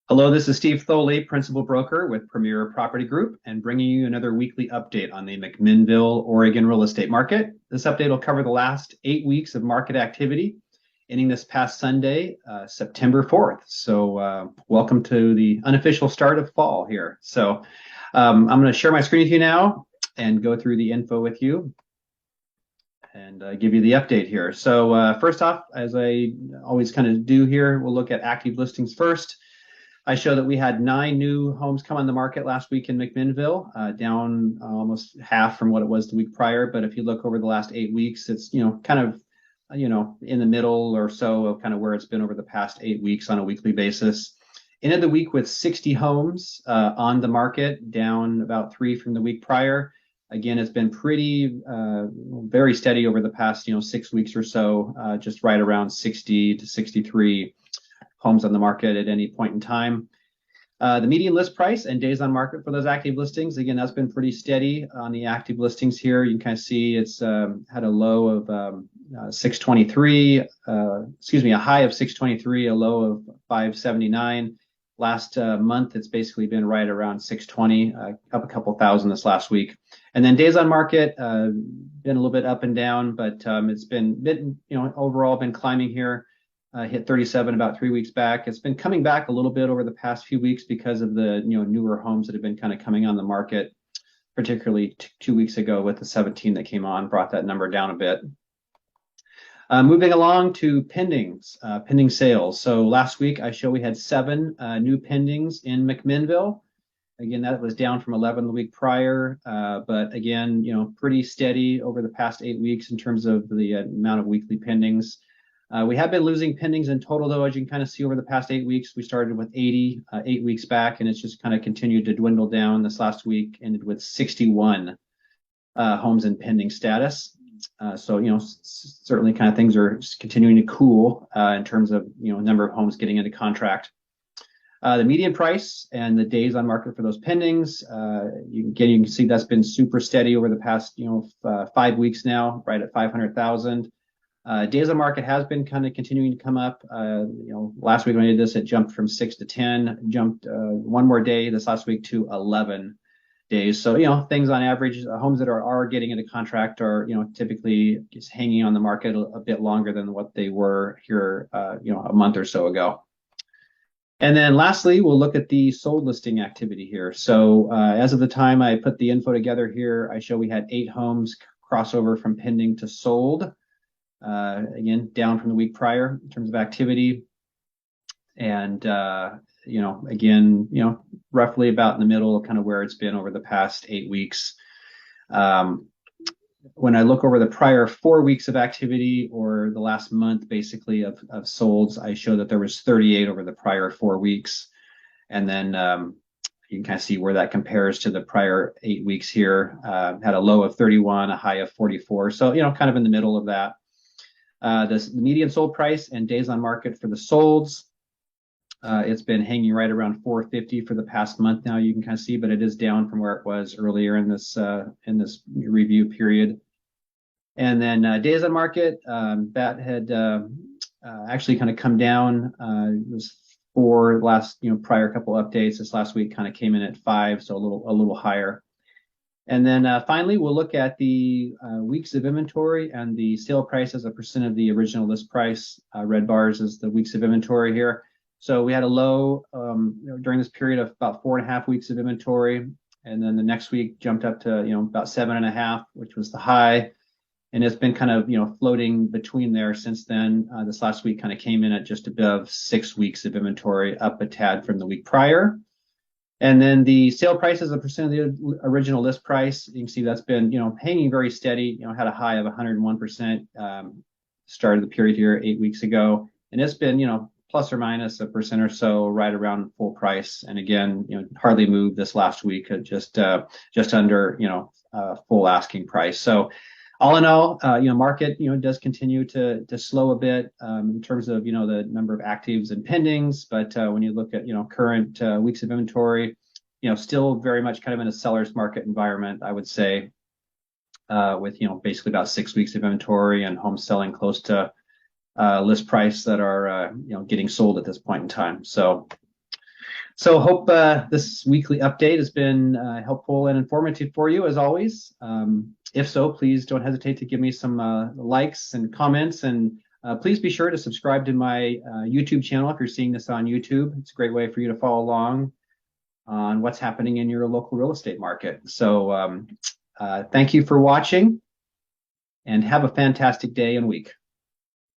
Hello, this is Steve Thoele, Principal Broker with Premier Property Group, and bringing you another weekly update on the McMinnville, Oregon real estate market. This update will cover the last 8 weeks of market activity, ending this past Sunday, September 4th. So welcome to the unofficial start of fall here. I'm going to share my screen with you now and go through the info with you and give you the update here. So first off, as I always kind of do here, we'll look at active listings first. I show that we had 9 new homes come on the market last week in McMinnville, down almost half from what it was the week prior. But if you look over the last 8 weeks, it's kind of in the middle or so of kind of where it's been over the past 8 weeks on a weekly basis. Ended the week with 60 homes on the market, down about 3 from the week prior. Again, it's been pretty very steady over the past 6 weeks or so, just right around 60 to 63 homes on the market at any point in time. The median list price and days on market for those active listings, again, that's been pretty steady on the active listings here. You can kind of see it's had a low of 623, a high of 623, a low of 579. Last month, it's basically been right around 620, up a couple thousand this last week. And then days on market, been a little bit up and down, but it's been, overall been climbing here. Hit 37 about 3 weeks back. It's been coming back a little bit over the past few weeks because of the newer homes that have been kind of coming on the market, particularly 2 weeks ago with the 17 that came on, brought that number down a bit. Moving along to pendings, pending sales. So last week I show we had 7 new pendings in McMinnville. Again, that was down from 11 the week prior, but again, pretty steady over the past 8 weeks in terms of the amount of weekly pendings. We have been losing pendings in total, though, as you can kind of see over the past 8 weeks. We started with 80 8 weeks back, and it's just kind of continued to dwindle down. This last week ended with 61 homes in pending status. So certainly kind of things are continuing to cool in terms of number of homes getting into contract. The median price and the days on market for those pendings, you can see that's been super steady over the past 5 weeks now, right at 500,000. Days on market has been kind of continuing to come up. Last week when I did this, it jumped from 6 to 10, jumped one more day this last week to 11 days. So, things on average, homes that are getting into contract are, typically just hanging on the market a bit longer than what they were here, a month or so ago. And then lastly, we'll look at the sold listing activity here. So as of the time I put the info together here, I show we had 8 homes crossover from pending to sold. Again, down from the week prior in terms of activity. And, again, roughly about in the middle of kind of where it's been over the past 8 weeks. When I look over the prior 4 weeks of activity or the last month, basically, of solds, I show that there was 38 over the prior 4 weeks. And then you can kind of see where that compares to the prior 8 weeks here. Had a low of 31, a high of 44. So, kind of in the middle of that. The median sold price and days on market for the solds, it's been hanging right around 450 for the past month now, you can kind of see, but it is down from where it was earlier in this review period. And then days on market, that had actually kind of come down. It was 4 last, prior couple updates. This last week kind of came in at 5, so a little higher. And then finally, we'll look at the weeks of inventory and the sale price as a percent of the original list price. Red bars is the weeks of inventory here. So we had a low during this period of about 4.5 weeks of inventory. And then the next week jumped up to, about 7.5, which was the high. And it's been kind of, floating between there since then. This last week kind of came in at just above 6 weeks of inventory, up a tad from the week prior. And then the sale price as a percent of the original list price, you can see that's been, hanging very steady, had a high of 101%, started the period here 8 weeks ago. And it's been, plus or minus a percent or so right around full price. And again, hardly moved this last week at just under, full asking price. So all in all, market, does continue to slow a bit in terms of, the number of actives and pendings. But when you look at, current weeks of inventory, still very much kind of in a seller's market environment, I would say, with, basically about 6 weeks of inventory and homes selling close to list price that are, getting sold at this point in time. So So hope this weekly update has been helpful and informative for you as always. If so, please don't hesitate to give me some likes and comments, and please be sure to subscribe to my YouTube channel if you're seeing this on YouTube. It's a great way for you to follow along on what's happening in your local real estate market. So thank you for watching and have a fantastic day and week.